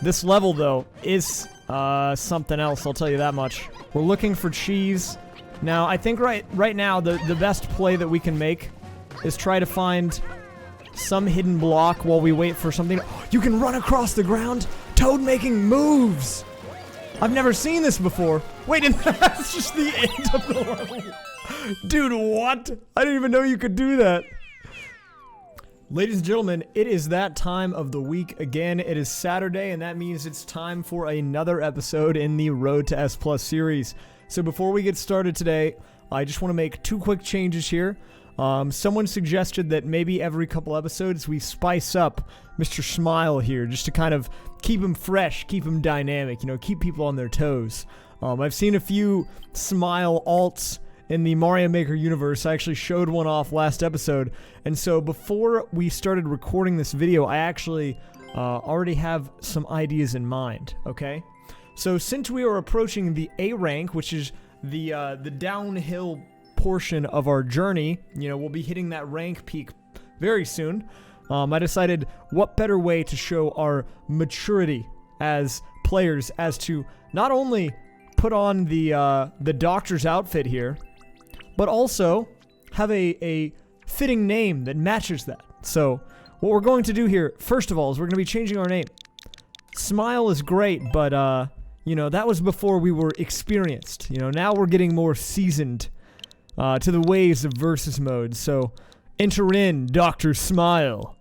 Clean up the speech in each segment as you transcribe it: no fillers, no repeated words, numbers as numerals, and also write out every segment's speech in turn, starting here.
This level, though, is something else, I'll tell you that much. We're looking for cheese. Now, I think right now, the best play that we can make is try to find some hidden block while we wait for something. You can run across the ground? Toad making moves! I've never seen this before. Wait, and that's just the end of the level. Dude, what? I didn't even know you could do that. Ladies and gentlemen, it is that time of the week again. It is Saturday, and that means it's time for another episode in the Road to S Plus series. So before we get started today, I just want to make two quick changes here. Someone suggested that maybe every couple episodes we spice up Mr. Smile here, just to kind of keep him fresh, keep him dynamic, you know, keep people on their toes. I've seen a few Smile alts in the Mario Maker universe. I actually showed one off last episode, and so before we started recording this video, I actually already have some ideas in mind, okay? So since we are approaching the A rank, which is the downhill portion of our journey, you know, we'll be hitting that rank peak very soon. I decided what better way to show our maturity as players as to not only put on the doctor's outfit here, but also have a fitting name that matches that. So what we're going to do here, first of all, is we're going to be changing our name. Smile is great, but you know, that was before we were experienced. You know, now we're getting more seasoned to the ways of versus mode. So enter in Dr. Smile.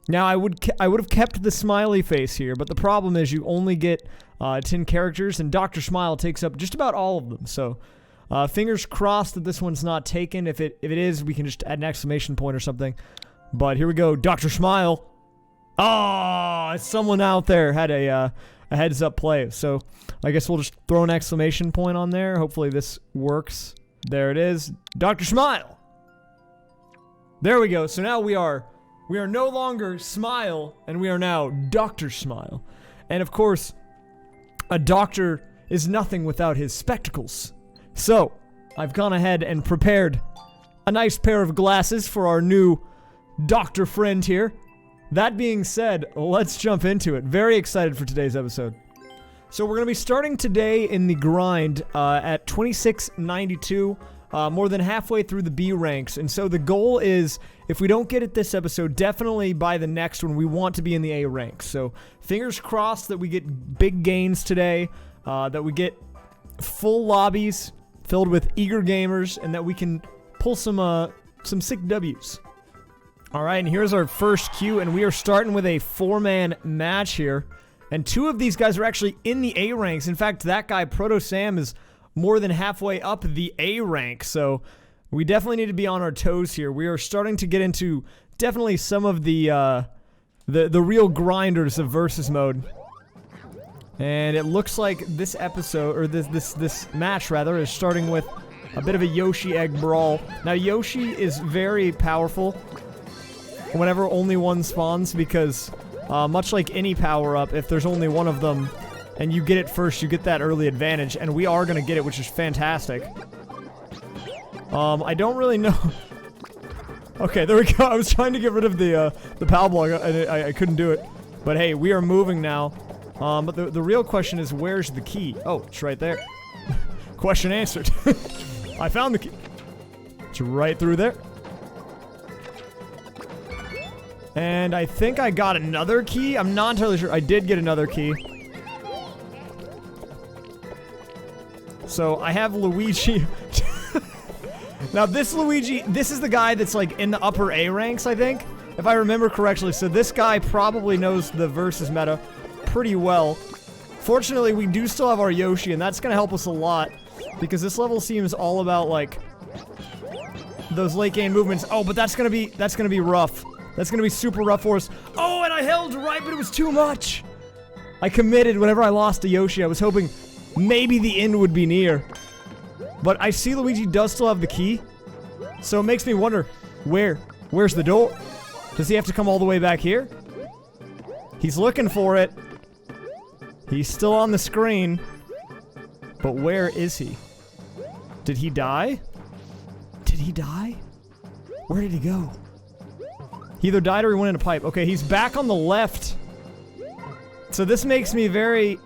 Now I would have kept the smiley face here, but the problem is you only get 10 characters, and Dr. Smile takes up just about all of them. So fingers crossed that this one's not taken. If it is, we can just add an exclamation point or something. But here we go, Dr. Smile. Oh, someone out there had a heads up play. So I guess we'll just throw an exclamation point on there. Hopefully this works. There it is, Dr. Smile. There we go. So now we are no longer Smile, and we are now Dr. Smile. And of course, a doctor is nothing without his spectacles. So I've gone ahead and prepared a nice pair of glasses for our new doctor friend here. That being said, let's jump into it. Very excited for today's episode. So we're going to be starting today in the grind at 2692, more than halfway through the B ranks. And so the goal is, if we don't get it this episode, definitely by the next one, we want to be in the A ranks. So fingers crossed that we get big gains today, that we get full lobbies filled with eager gamers, and that we can pull some sick W's. All right, and here's our first queue, and we are starting with a 4-man match here. And two of these guys are actually in the A ranks. In fact, that guy, Proto Sam, is more than halfway up the A rank. So we definitely need to be on our toes here. We are starting to get into definitely some of the real grinders of versus mode. And it looks like this episode, or this match rather, is starting with a bit of a Yoshi egg brawl. Now Yoshi is very powerful whenever only one spawns, because much like any power-up, if there's only one of them and you get it first, you get that early advantage, and we are going to get it, which is fantastic. I don't really know. Okay, there we go. I was trying to get rid of the power block, and I couldn't do it. But hey, we are moving now. But the real question is, where's the key? Oh, it's right there. Question answered. I found the key. It's right through there. And I think I got another key. I'm not entirely sure. I did get another key. So I have Luigi. Now this Luigi, this is the guy that's like in the upper A ranks, I think, if I remember correctly. So this guy probably knows the versus meta pretty well. Fortunately, we do still have our Yoshi, and that's gonna help us a lot, because this level seems all about like those late game movements. Oh, but that's gonna be rough. That's gonna be super rough for us. Oh, and I held right, but it was too much. I committed whenever I lost to Yoshi. I was hoping maybe the end would be near. But I see Luigi does still have the key. So it makes me wonder, where's the door? Does he have to come all the way back here? He's looking for it. He's still on the screen. But where is he? Did he die? Did he die? Where did he go? He either died or he went in a pipe. Okay, he's back on the left. So this makes me very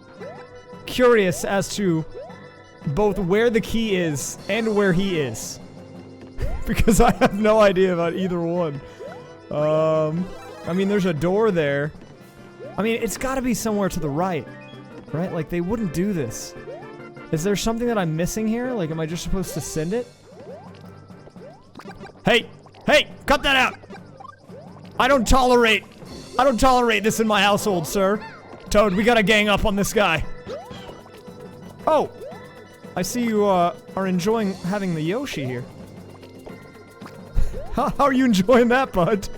curious as to both where the key is and where he is. Because I have no idea about either one. I mean, there's a door there. I mean, it's gotta be somewhere to the right. Right? Like, they wouldn't do this. Is there something that I'm missing here? Like, am I just supposed to send it? Hey! Hey! Cut that out! I don't tolerate this in my household, sir. Toad, we gotta gang up on this guy. Oh! I see you, are enjoying having the Yoshi here. How are you enjoying that, bud?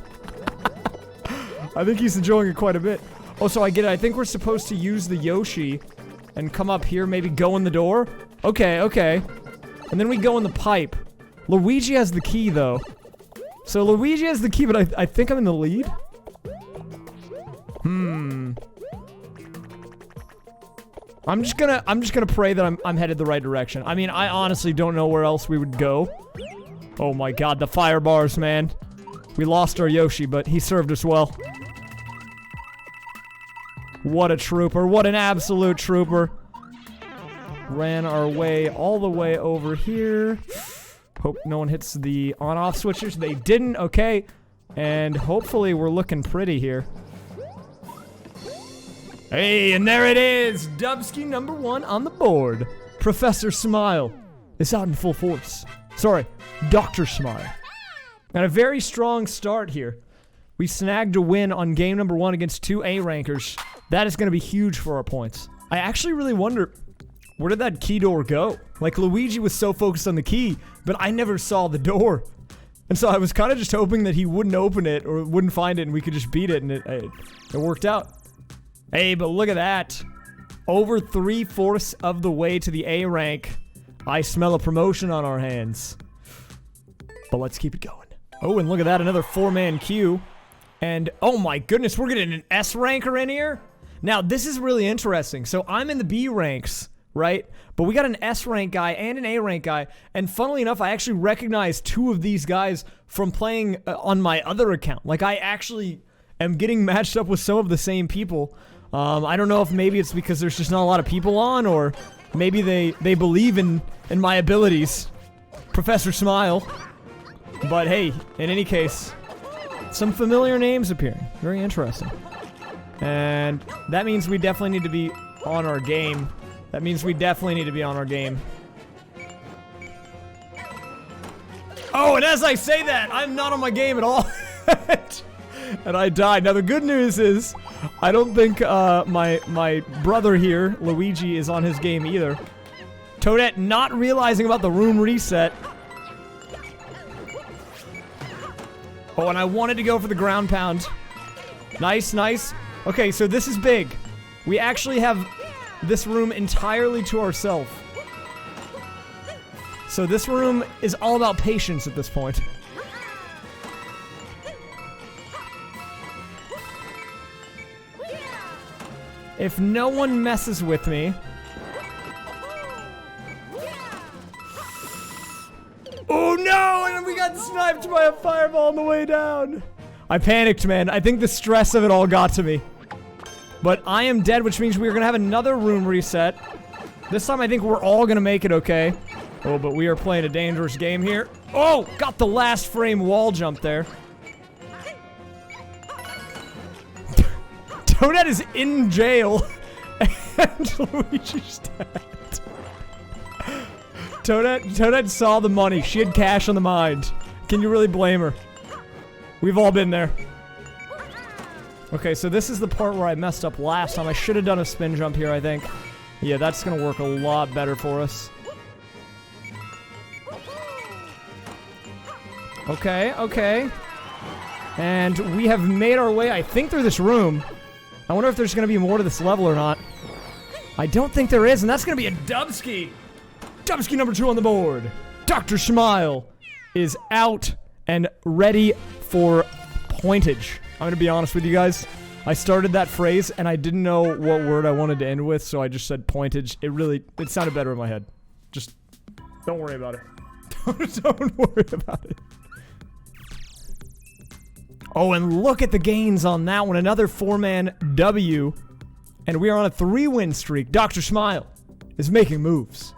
I think he's enjoying it quite a bit. Oh, so I get it. I think we're supposed to use the Yoshi and come up here, maybe go in the door? Okay, okay. And then we go in the pipe. Luigi has the key, though. So Luigi has the key, but I think I'm in the lead? I'm just gonna pray that I'm headed the right direction. I mean, I honestly don't know where else we would go. Oh my god, the fire bars, man. We lost our Yoshi, but he served us well. What a trooper. What an absolute trooper. Ran our way all the way over here. Hope no one hits the on-off switches. They didn't, okay. And hopefully we're looking pretty here. Hey, and there it is! Dubsky #1 on the board. Professor Smile is out in full force. Sorry, Dr. Smile. And a very strong start here. We snagged a win on game #1 against 2 A rankers. That is going to be huge for our points. I actually really wonder, where did that key door go? Like, Luigi was so focused on the key, but I never saw the door. And so I was kind of just hoping that he wouldn't open it or wouldn't find it and we could just beat it, and it worked out. Hey, but look at that. Over 3/4 of the way to the A rank. I smell a promotion on our hands. But let's keep it going. Oh, and look at that, another 4-man queue. And, oh my goodness, we're getting an S ranker in here? Now, this is really interesting. So, I'm in the B ranks, right? But we got an S rank guy and an A rank guy. And funnily enough, I actually recognize 2 of these guys from playing on my other account. Like, I actually am getting matched up with some of the same people. I don't know if maybe it's because there's just not a lot of people on, or maybe they believe in my abilities. Professor Smile. But hey, in any case, some familiar names appearing. Very interesting. And that means we definitely need to be on our game. That means we definitely need to be on our game. Oh, and as I say that, I'm not on my game at all. And I died. Now the good news is, I don't think my brother here, Luigi, is on his game either. Toadette not realizing about the room reset. Oh, and I wanted to go for the ground pound. Nice, nice. Okay, so this is big. We actually have this room entirely to ourselves. So this room is all about patience at this point. If no one messes with me... Oh no! And we got sniped by a fireball on the way down! I panicked, man. I think the stress of it all got to me. But I am dead, which means we're gonna have another room reset. This time I think we're all gonna make it okay. Oh, but we are playing a dangerous game here. Oh! Got the last frame wall jump there. Toadette is in jail, and Luigi's dead. Toadette saw the money. She had cash on the mind. Can you really blame her? We've all been there. Okay, so this is the part where I messed up last time. I should have done a spin jump here, I think. Yeah, that's gonna work a lot better for us. Okay, okay. And we have made our way, I think, through this room. I wonder if there's going to be more to this level or not. I don't think there is, and that's going to be a Dubsky. Dubsky #2 on the board. Dr. Smile is out and ready for pointage. I'm going to be honest with you guys. I started that phrase, and I didn't know what word I wanted to end with, so I just said pointage. It sounded better in my head. Just don't worry about it. Don't worry about it. Oh, and look at the gains on that one. Another 4-man W. And we are on a 3-win streak. Dr. Smile is making moves.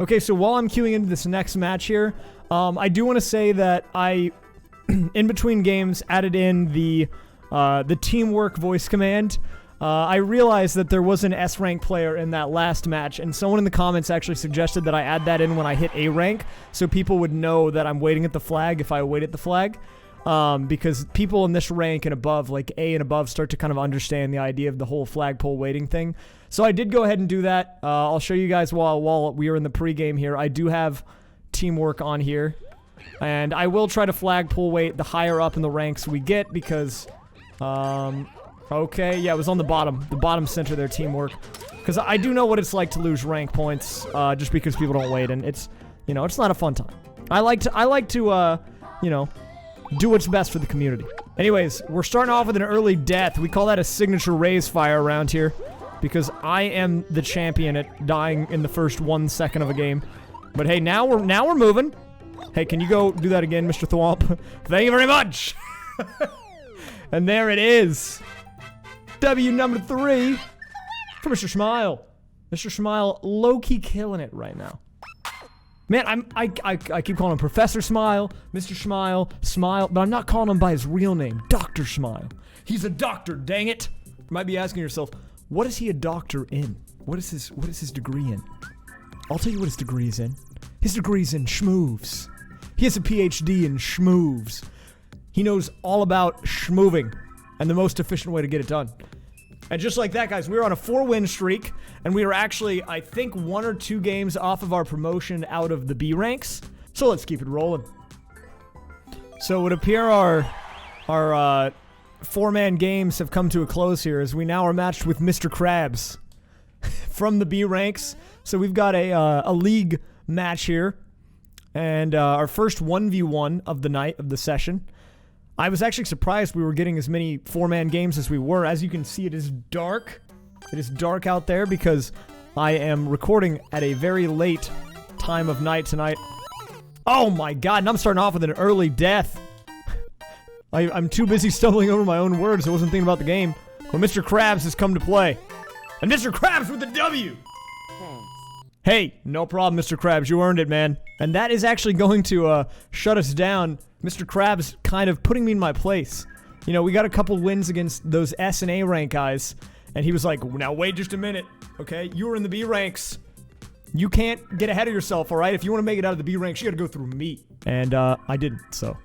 Okay, so while I'm queuing into this next match here, I do want to say that I, in between games, added in the teamwork voice command. I realized that there was an S-rank player in that last match, and someone in the comments actually suggested that I add that in when I hit A rank, so people would know that I'm waiting at the flag if I wait at the flag. Because people in this rank and above, like A and above, start to kind of understand the idea of the whole flagpole waiting thing. So I did go ahead and do that. I'll show you guys while we are in the pregame here. I do have teamwork on here, and I will try to flagpole wait the higher up in the ranks we get because, okay, yeah, it was on the bottom center there, teamwork. Because I do know what it's like to lose rank points, just because people don't wait, and it's, you know, it's not a fun time. I like to, you know, do what's best for the community. Anyways, we're starting off with an early death. We call that a signature raysfire around here because I am the champion at dying in the first 1 second of a game. But hey, now we're moving. Hey, can you go do that again, Mr. Thwomp? Thank you very much. And there it is. W number 3 for Mr. Smile. Mr. Smile low-key killing it right now. Man, I keep calling him Professor Smile, Mr. Smile, but I'm not calling him by his real name, Dr. Smile. He's a doctor, dang it. You might be asking yourself, what is he a doctor in? What is his degree in? I'll tell you what his degree is in. His degree is in schmoves. He has a PhD in schmoves. He knows all about schmoving and the most efficient way to get it done. And just like that, guys, we were on a 4-win streak, and we were actually, I think, 1 or 2 games off of our promotion out of the B ranks. So let's keep it rolling. So it would appear our 4-man games have come to a close here, as we now are matched with Mr. Krabs from the B ranks. So we've got a league match here, and our first 1v1 of the night, of the session. I was actually surprised we were getting as many 4-man games as we were. As you can see, it is dark. It is dark out there because I am recording at a very late time of night tonight. Oh my god, and I'm starting off with an early death. I'm too busy stumbling over my own words. I wasn't thinking about the game. Well, Mr. Krabs has come to play. And Mr. Krabs with the W! Thanks. Hey, no problem, Mr. Krabs. You earned it, man. And that is actually going to shut us down. Mr. Krabs kind of putting me in my place. You know, we got a couple wins against those S and A rank guys, and he was like, now wait just a minute, okay? You were in the B ranks. You can't get ahead of yourself, alright? If you want to make it out of the B ranks, you gotta go through me. And, I didn't, so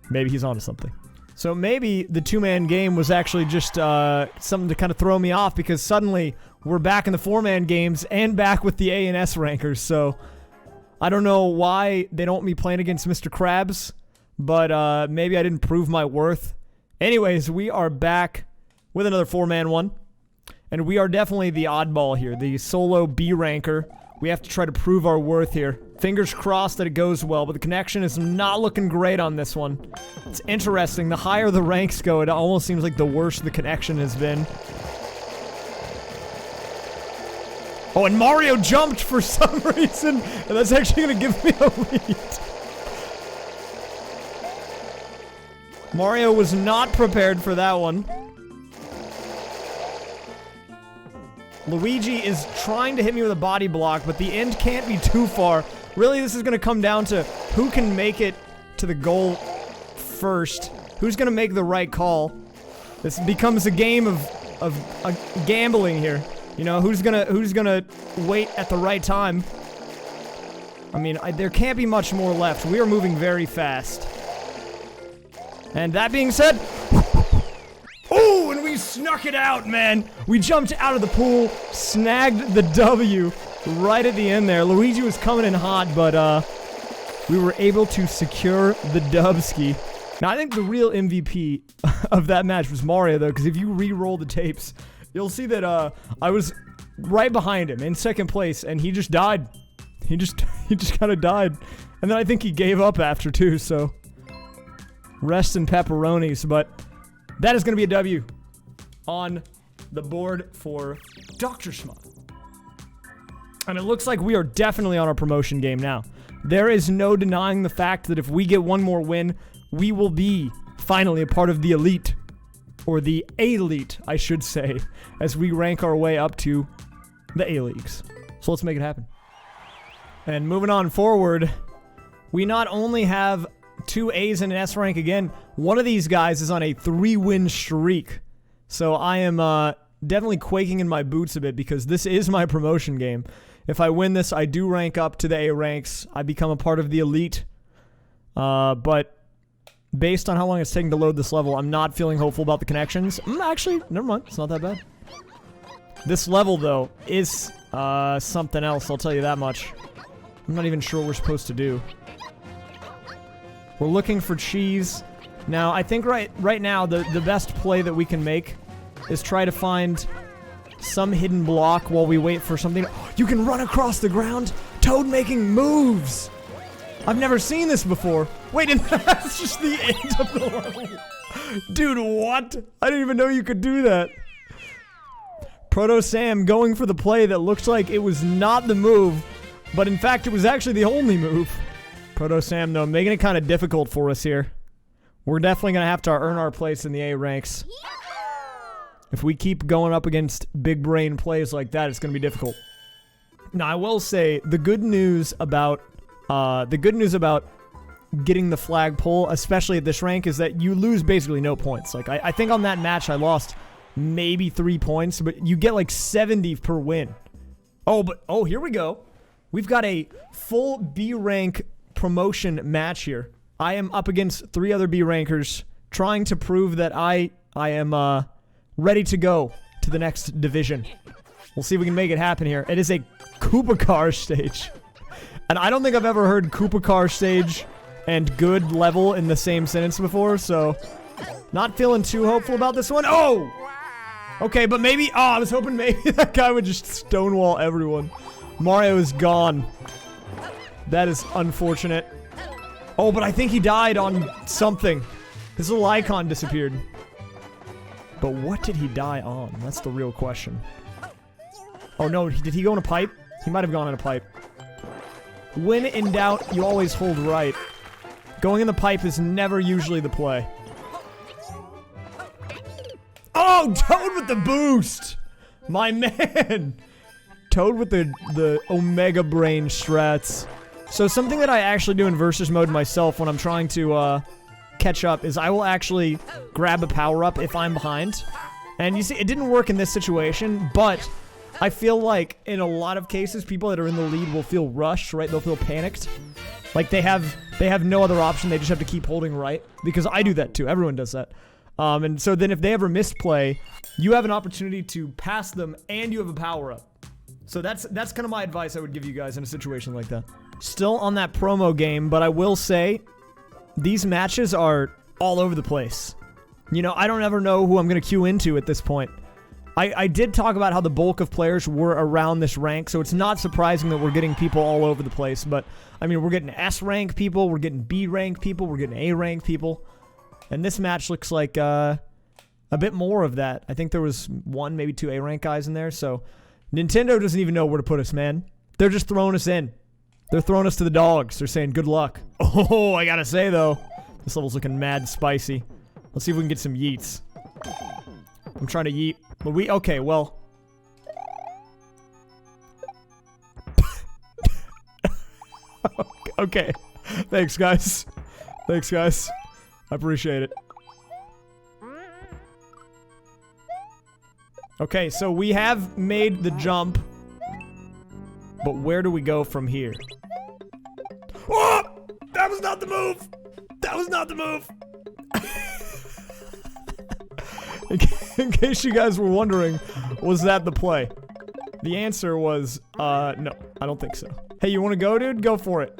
maybe he's onto something. So maybe the 2-man game was actually just, something to kind of throw me off, because suddenly we're back in the 4-man games and back with the A and S rankers, so I don't know why they don't want me playing against Mr. Krabs. But, maybe I didn't prove my worth. Anyways, we are back with another 4-man one. And we are definitely the oddball here. The solo B ranker. We have to try to prove our worth here. Fingers crossed that it goes well, but the connection is not looking great on this one. It's interesting. The higher the ranks go, it almost seems like the worse the connection has been. Oh, and Mario jumped for some reason. And that's actually going to give me a lead. Mario was not prepared for that one. Luigi is trying to hit me with a body block, but the end can't be too far. Really, this is going to come down to who can make it to the goal first. Who's going to make the right call. This becomes a game of gambling here. You know, who's gonna wait at the right time. I mean, there can't be much more left. We are moving very fast. And that being said, oh, and we snuck it out, man. We jumped out of the pool, snagged the W right at the end there. Luigi was coming in hot, but we were able to secure the dubski. Now, I think the real MVP of that match was Mario, though, because if you re-roll the tapes, you'll see that I was right behind him in second place, and he just died. He just kind of died. And then I think he gave up after, too, so rest in pepperonis, but that is going to be a W on the board for Dr. Smile. And it looks like we are definitely on our promotion game now. There is no denying the fact that if we get one more win, we will be finally a part of the elite. Or the elite, I should say, as we rank our way up to the A-Leagues. So let's make it happen. And moving on forward, we not only have 2 A's and an S rank again, one of these guys is on a 3-win streak. So I am definitely quaking in my boots a bit because this is my promotion game. If I win this, I do rank up to the A ranks. I become a part of the elite. But based on how long it's taking to load this level, I'm not feeling hopeful about the connections. Actually, never mind. It's not that bad. This level, though, is something else. I'll tell you that much. I'm not even sure what we're supposed to do. We're looking for cheese. Now, I think right now, the best play that we can make is try to find some hidden block while we wait for something. You can run across the ground? Toad making moves! I've never seen this before. Wait, and that's just the end of the level. Dude, what? I didn't even know you could do that. Proto Sam going for the play that looks like it was not the move, but in fact it was actually the only move. Proto Sam, though, making it kind of difficult for us here. We're definitely going to have to earn our place in the A ranks. If we keep going up against big brain plays like that, it's going to be difficult. Now, I will say, the good news about getting the flagpole, especially at this rank, is that you lose basically no points. Like, I think on that match I lost maybe 3 points, but you get like 70 per win. Oh, here we go. We've got a full B rank promotion match here. I am up against 3 other B rankers, trying to prove that I am ready to go to the next division. We'll see if we can make it happen here. It is a Koopa Car stage. And I don't think I've ever heard Koopa Car stage and good level in the same sentence before, so not feeling too hopeful about this one. Oh! Okay, but maybe... Oh, I was hoping maybe that guy would just stonewall everyone. Mario is gone. That is unfortunate. Oh, but I think he died on something. His little icon disappeared. But what did he die on? That's the real question. Oh no, did he go in a pipe? He might have gone in a pipe. When in doubt, you always hold right. Going in the pipe is never usually the play. Oh, Toad with the boost! My man! Toad with the Omega Brain strats. So something that I actually do in versus mode myself when I'm trying to catch up is I will actually grab a power-up if I'm behind. And you see, it didn't work in this situation, but I feel like in a lot of cases, people that are in the lead will feel rushed, right? They'll feel panicked. Like they have no other option, they just have to keep holding right. Because I do that too, everyone does that. And so then if they ever misplay, you have an opportunity to pass them and you have a power-up. So that's kind of my advice I would give you guys in a situation like that. Still on that promo game, but I will say, these matches are all over the place. You know, I don't ever know who I'm going to queue into at this point. I did talk about how the bulk of players were around this rank, so it's not surprising that we're getting people all over the place. But, I mean, we're getting S rank people, we're getting B rank people, we're getting A rank people. And this match looks like a bit more of that. I think there was 1, maybe 2 A rank guys in there, so Nintendo doesn't even know where to put us, man. They're just throwing us in. They're throwing us to the dogs. They're saying good luck. Oh, I gotta say, though, this level's looking mad spicy. Let's see if we can get some yeets. I'm trying to yeet. But okay, well. Okay. Thanks, guys. Thanks, guys. I appreciate it. Okay, so we have made the jump. But where do we go from here? Oh! That was not the move! That was not the move! In case you guys were wondering, was that the play? The answer was, no, I don't think so. Hey, you wanna go, dude? Go for it.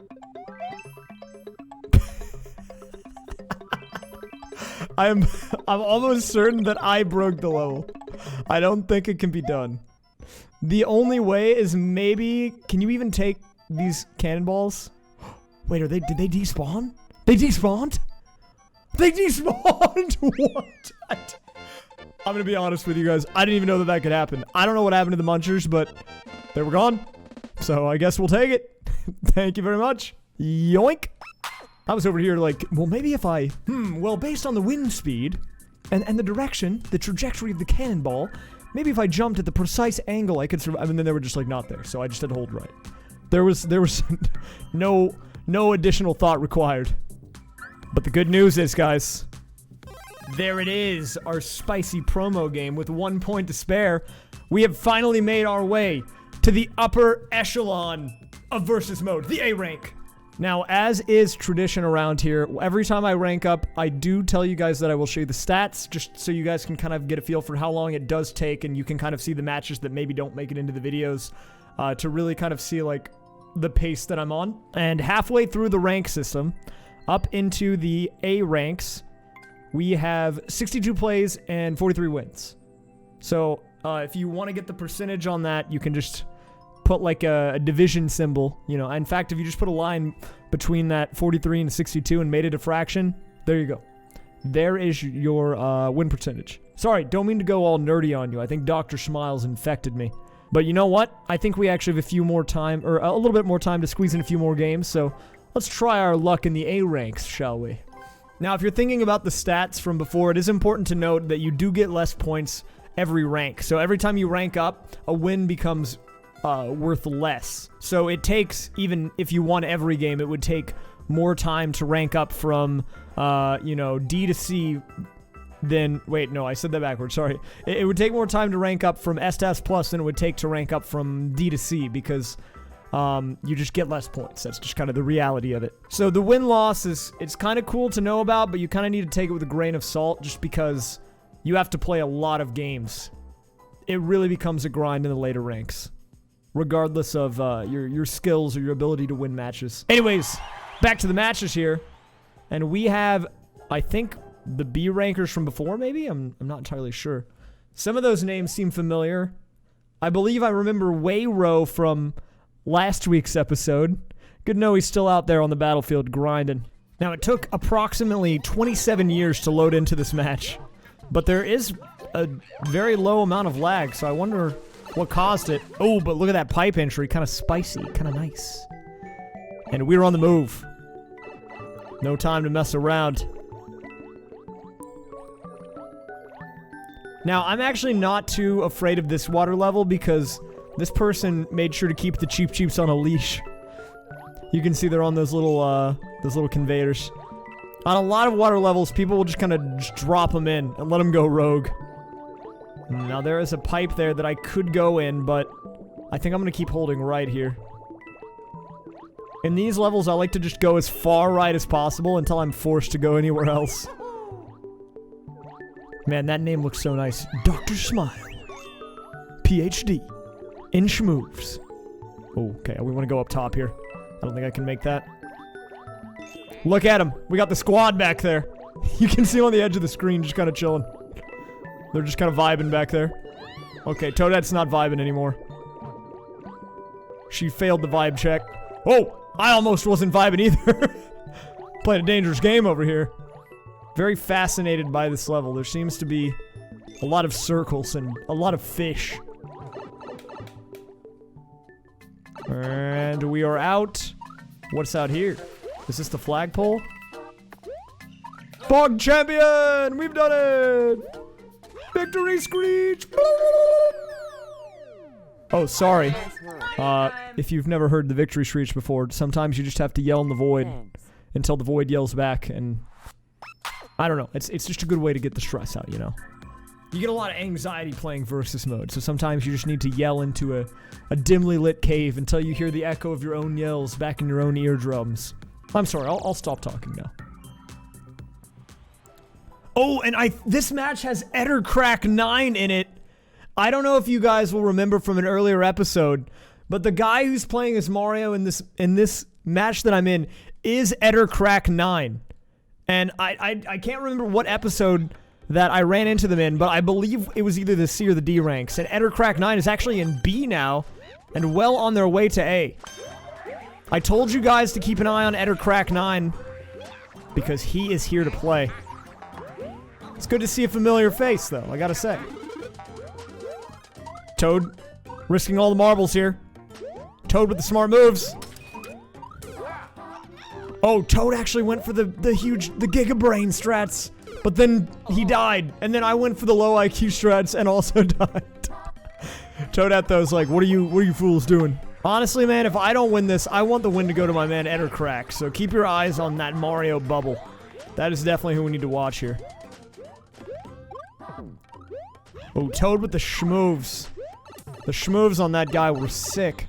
I'm almost certain that I broke the level. I don't think it can be done. The only way is maybe, can you even take these cannonballs? Wait, did they despawn? They despawned? They despawned? What? I'm gonna be honest with you guys. I didn't even know that could happen. I don't know what happened to the munchers, but they were gone. So I guess we'll take it. Thank you very much. Yoink. I was over here like, well, maybe if well, based on the wind speed, And the direction, the trajectory of the cannonball, maybe if I jumped at the precise angle, I could survive. And then they were just like not there, so I just had to hold right. There was no additional thought required. But the good news is, guys, there it is, our spicy promo game with 1 point to spare. We have finally made our way to the upper echelon of versus mode, the A rank. Now, as is tradition around here, every time I rank up, I do tell you guys that I will show you the stats, just so you guys can kind of get a feel for how long it does take, and you can kind of see the matches that maybe don't make it into the videos, to really kind of see, like, the pace that I'm on. And halfway through the rank system, up into the A ranks, we have 62 plays and 43 wins. So, if you want to get the percentage on that, you can just put like a division symbol, you know. In fact, if you just put a line between that 43 and 62 and made it a fraction, there you go. There is your win percentage. Sorry, don't mean to go all nerdy on you. I think Dr. Smiles infected me. But you know what? I think we actually have a few more time, or a little bit more time to squeeze in a few more games, so let's try our luck in the A ranks, shall we? Now, if you're thinking about the stats from before, it is important to note that you do get less points every rank. So every time you rank up, a win becomes worth less. So it takes, even if you won every game, it would take more time to rank up from, you know, D to C than, wait, no, I said that backwards, sorry. It would take more time to rank up from S to S plus than it would take to rank up from D to C, because you just get less points. That's just kind of the reality of it. So the win-loss it's kind of cool to know about, but you kind of need to take it with a grain of salt, just because you have to play a lot of games. It really becomes a grind in the later ranks, regardless of your skills or your ability to win matches. Anyways, back to the matches here. And we have, I think, the B rankers from before, maybe? I'm not entirely sure. Some of those names seem familiar. I believe I remember Wayro from last week's episode. Good to know he's still out there on the battlefield grinding. Now, it took approximately 27 years to load into this match, but there is a very low amount of lag, so I wonder what caused it. Oh, but look at that pipe entry. Kind of spicy. Kind of nice. And we're on the move. No time to mess around. Now, I'm actually not too afraid of this water level because this person made sure to keep the Cheep Cheeps on a leash. You can see they're on those little conveyors. On a lot of water levels, people will just kind of drop them in and let them go rogue. Now, there is a pipe there that I could go in, but I think I'm going to keep holding right here. In these levels, I like to just go as far right as possible until I'm forced to go anywhere else. Man, that name looks so nice. Dr. Smile. PhD. In schmoves. Oh, okay, we want to go up top here. I don't think I can make that. Look at him. We got the squad back there. You can see him on the edge of the screen just kind of chilling. They're just kind of vibing back there. Okay, Toadette's not vibing anymore. She failed the vibe check. Oh! I almost wasn't vibing either. Playing a dangerous game over here. Very fascinated by this level. There seems to be a lot of circles and a lot of fish. And we are out. What's out here? Is this the flagpole? Fog champion! We've done it! Victory screech! Oh, sorry. If you've never heard the victory screech before, sometimes you just have to yell in the void until the void yells back, and I don't know. It's just a good way to get the stress out, you know? You get a lot of anxiety playing versus mode, so sometimes you just need to yell into a dimly lit cave until you hear the echo of your own yells back in your own eardrums. I'm sorry, I'll stop talking now. Oh, and this match has Ettercrack 9 in it. I don't know if you guys will remember from an earlier episode, but the guy who's playing as Mario in this match that I'm in is Ettercrack 9. And I can't remember what episode that I ran into them in, but I believe it was either the C or the D ranks. And Ettercrack 9 is actually in B now, and well on their way to A. I told you guys to keep an eye on Ettercrack 9, because he is here to play. It's good to see a familiar face, though, I gotta say. Toad, risking all the marbles here. Toad with the smart moves. Oh, Toad actually went for the Giga Brain strats. But then he died, and then I went for the low IQ strats and also died. Toadetto's like, what are you fools doing? Honestly, man, if I don't win this, I want the win to go to my man Ettercrack, so keep your eyes on that Mario bubble. That is definitely who we need to watch here. Oh, Toad with the schmoves. The schmoves on that guy were sick.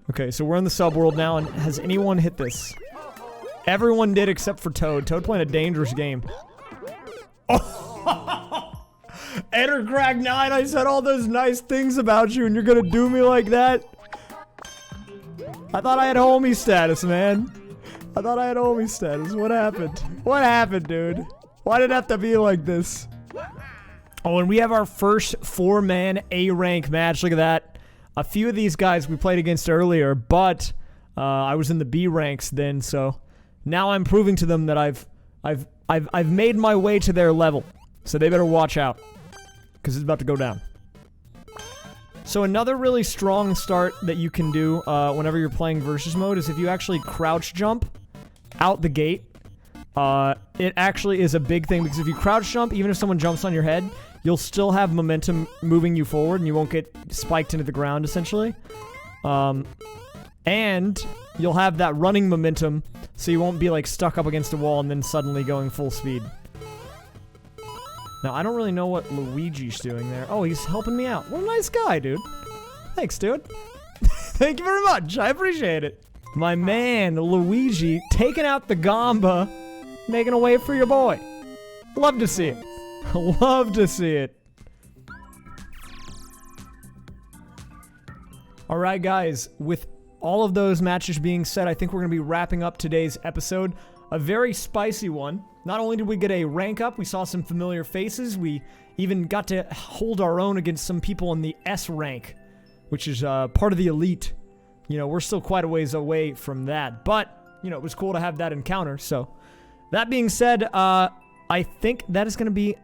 Okay, so we're in the subworld now, and has anyone hit this? Everyone did except for Toad. Toad playing a dangerous game. Oh! Ettercrack 9, I said all those nice things about you, and you're gonna do me like that? I thought I had homie status, man. I thought I had homie status. What happened? What happened, dude? Why did it have to be like this? Oh, and we have our first 4-man A-rank match. Look at that. A few of these guys we played against earlier, but I was in the B ranks then, so now I'm proving to them that I've made my way to their level. So they better watch out, because it's about to go down. So another really strong start that you can do whenever you're playing versus mode is if you actually crouch jump out the gate. It actually is a big thing, because if you crouch jump, even if someone jumps on your head, you'll still have momentum moving you forward, and you won't get spiked into the ground, essentially. And you'll have that running momentum, so you won't be, like, stuck up against a wall and then suddenly going full speed. Now, I don't really know what Luigi's doing there. Oh, he's helping me out. What a nice guy, dude. Thanks, dude. Thank you very much. I appreciate it. My man, Luigi, taking out the Gamba, making a way for your boy. Love to see it. Love to see it. Alright, guys. With all of those matches being said, I think we're going to be wrapping up today's episode. A very spicy one. Not only did we get a rank up, we saw some familiar faces. We even got to hold our own against some people in the S rank, which is part of the elite. You know, we're still quite a ways away from that. But, you know, it was cool to have that encounter. So, that being said, I think that is going to be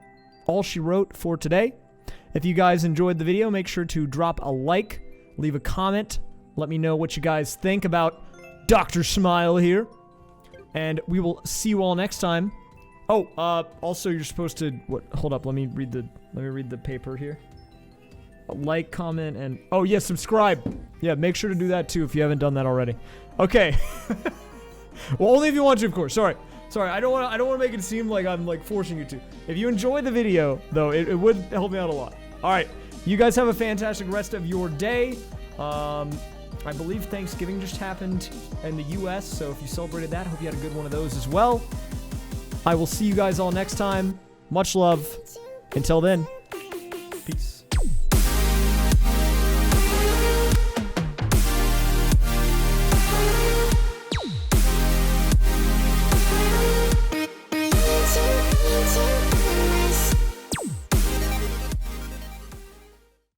all she wrote for today. If you guys enjoyed the video, make sure to drop a like, leave a comment, let me know what you guys think about Dr. Smile here. And we will see you all next time. Oh, also you're supposed to hold up, let me read the paper here. Like, comment, and oh yeah, subscribe. Yeah, make sure to do that too if you haven't done that already. Okay. Well, only if you want to, of course. Sorry, I don't want to make it seem like I'm like forcing you to. If you enjoy the video, though, it would help me out a lot. All right, you guys have a fantastic rest of your day. I believe Thanksgiving just happened in the US, so if you celebrated that, I hope you had a good one of those as well. I will see you guys all next time. Much love. Until then, peace.